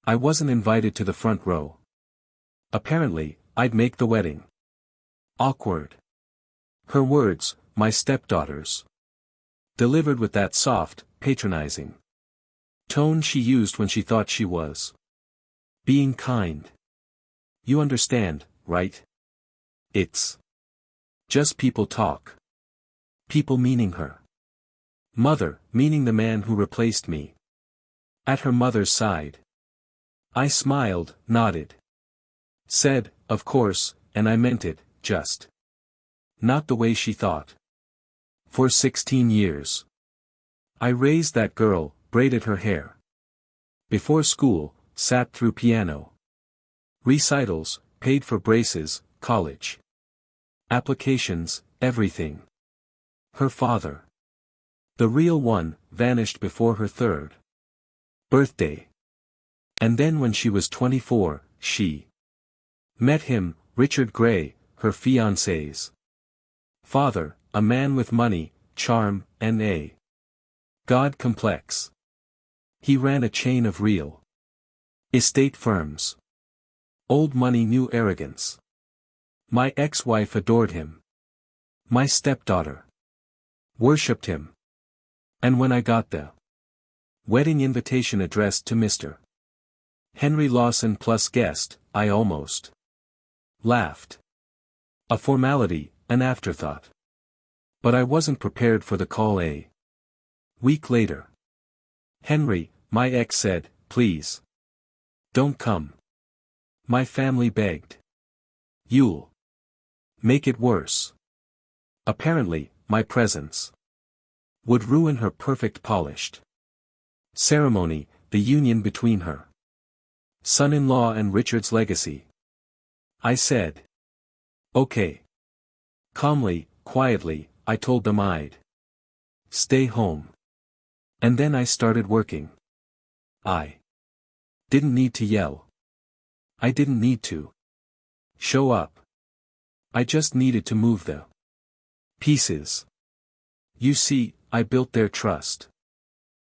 I wasn't invited to the front row. Apparently, I'd make the wedding. Awkward. Her words, my stepdaughter's. Delivered with that soft, patronizing tone she used when she thought she was being kind. You understand, right? It's just people talk. People meaning her mother, meaning the man who replaced me at her mother's side. I smiled, nodded. Said, of course, and I meant it, just not the way she thought. For 16 years. I raised that girl, braided her hair. Before school, sat through piano recitals, paid for braces, college applications, everything. Her father, the real one, vanished before her third birthday. And then when she was 24, she met him, Richard Gray, her fiancé's father, a man with money, charm, and a God complex. He ran a chain of real estate firms. Old money, new arrogance. My ex-wife adored him. My stepdaughter worshipped him. And when I got the wedding invitation addressed to Mr. Henry Lawson plus guest, I almost laughed. A formality, an afterthought. But I wasn't prepared for the call a week later. Henry, my ex said, please don't come. My family begged. You'll make it worse. Apparently, my presence would ruin her perfect polished ceremony, the union between her son-in-law and Richard's legacy. I said, okay. Calmly, quietly, I told them I'd stay home. And then I started working. I didn't need to yell. I didn't need to show up. I just needed to move the pieces. You see, I built their trust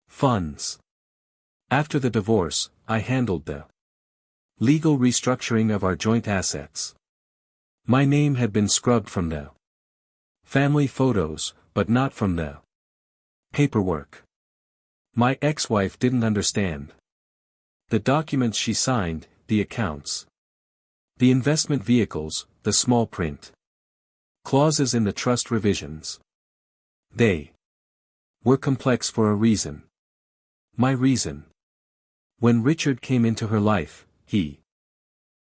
funds. After the divorce, I handled the legal restructuring of our joint assets. My name had been scrubbed from the family photos, but not from the paperwork. My ex-wife didn't understand. The documents she signed, the accounts, the investment vehicles, the small print clauses in the trust revisions. They were complex for a reason. My reason. When Richard came into her life, he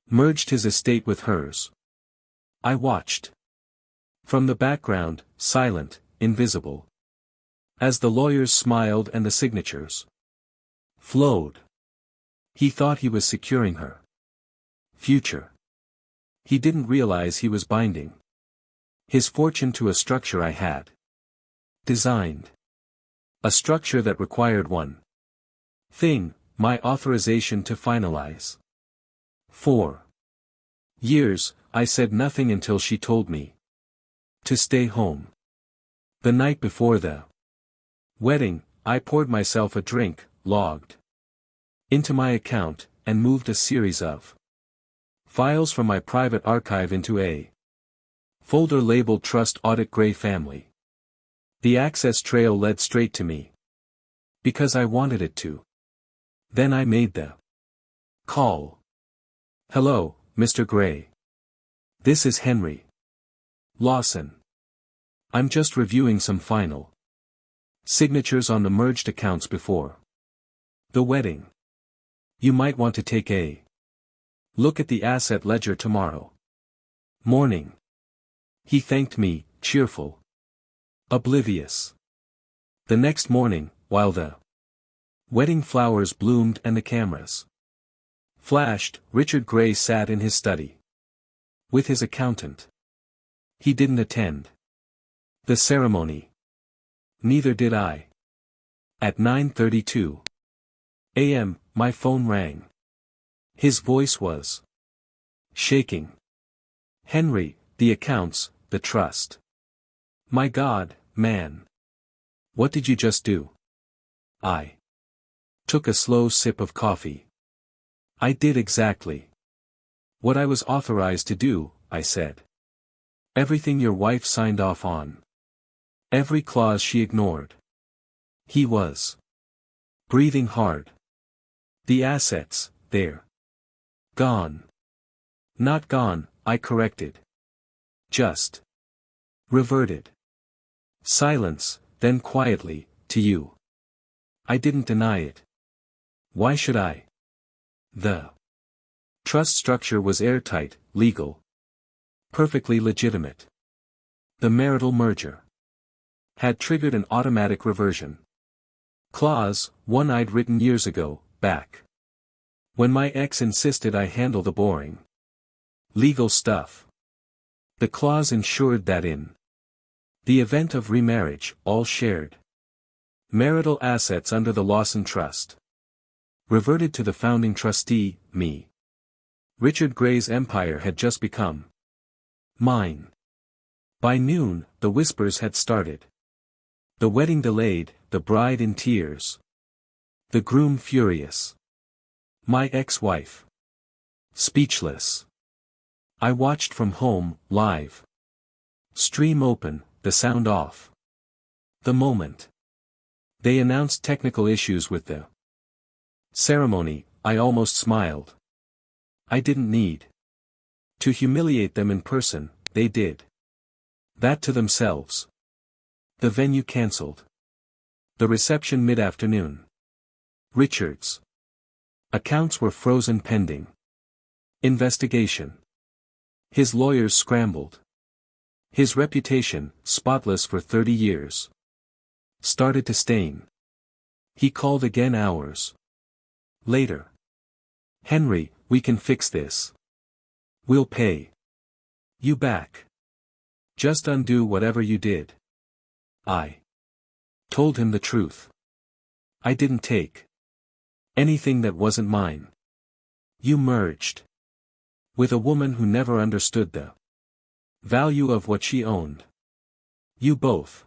merged his estate with hers. I watched from the background, silent, invisible, as the lawyers smiled and the signatures flowed. He thought he was securing her future. He didn't realize he was binding his fortune to a structure I had designed. A structure that required one thing, my authorization to finalize. 4 years, I said nothing until she told me to stay home. The night before the wedding, I poured myself a drink, logged into my account, and moved a series of files from my private archive into a folder labeled Trust Audit Gray Family. The access trail led straight to me, because I wanted it to. Then I made the call. Hello, Mr. Gray. This is Henry Lawson. I'm just reviewing some final signatures on the merged accounts before the wedding. You might want to take a look at the asset ledger tomorrow morning. He thanked me, cheerful, oblivious. The next morning, while the wedding flowers bloomed and the cameras flashed, Richard Gray sat in his study with his accountant. He didn't attend the ceremony. Neither did I. At 9:32 a.m., my phone rang. His voice was shaking. Henry, the accounts, the trust. My God, man. What did you just do? I took a slow sip of coffee. I did exactly what I was authorized to do, I said. Everything your wife signed off on. Every clause she ignored. He was breathing hard. The assets, they're gone. Not gone, I corrected. Just reverted. Silence, then quietly, to you. I didn't deny it. Why should I? The trust structure was airtight, legal. Perfectly legitimate. The marital merger had triggered an automatic reversion clause, one I'd written years ago, back when my ex insisted I handle the boring legal stuff. The clause ensured that in the event of remarriage, all shared marital assets under the Lawson Trust reverted to the founding trustee, me. Richard Gray's empire had just become mine. By noon, the whispers had started. The wedding delayed, the bride in tears. The groom furious. My ex-wife speechless. I watched from home, live. Stream open, the sound off. The moment they announced technical issues with the ceremony, I almost smiled. I didn't need to humiliate them in person, they did that to themselves. The venue cancelled. The reception mid-afternoon. Richard's accounts were frozen pending investigation. His lawyers scrambled. His reputation, spotless for 30 years, started to stain. He called again hours later. Henry, we can fix this. We'll pay you back. Just undo whatever you did. I told him the truth. I didn't take anything that wasn't mine. You merged with a woman who never understood the value of what she owned. You both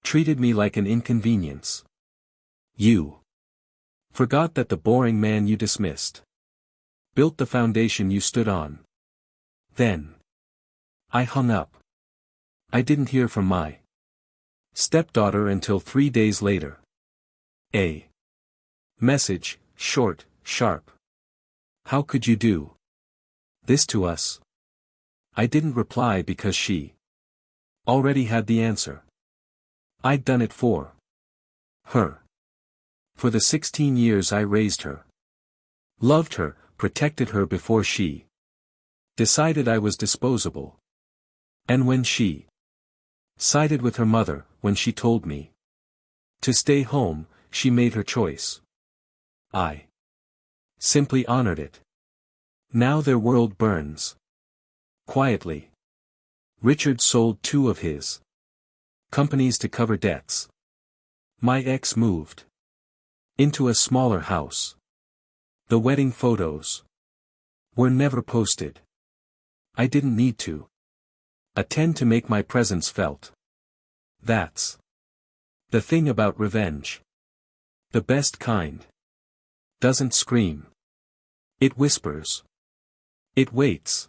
treated me like an inconvenience. You forgot that the boring man you dismissed built the foundation you stood on. Then I hung up. I didn't hear from my stepdaughter until 3 days later. A message, short, sharp. How could you do this to us? I didn't reply because she already had the answer. I'd done it for her. For the 16 years I raised her. Loved her, protected her before she decided I was disposable. And when she sided with her mother, when she told me to stay home, she made her choice. I simply honored it. Now their world burns. Quietly. Richard sold 2 of his companies to cover debts. My ex moved into a smaller house. The wedding photos were never posted. I didn't need to attend to make my presence felt. That's the thing about revenge. The best kind doesn't scream. It whispers. It waits.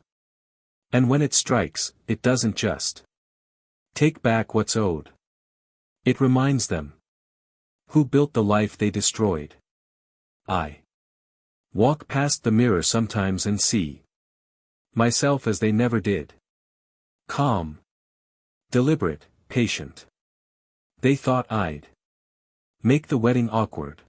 And when it strikes, it doesn't just take back what's owed. It reminds them who built the life they destroyed. I walk past the mirror sometimes and see myself as they never did. Calm. Deliberate, patient. They thought I'd make the wedding awkward.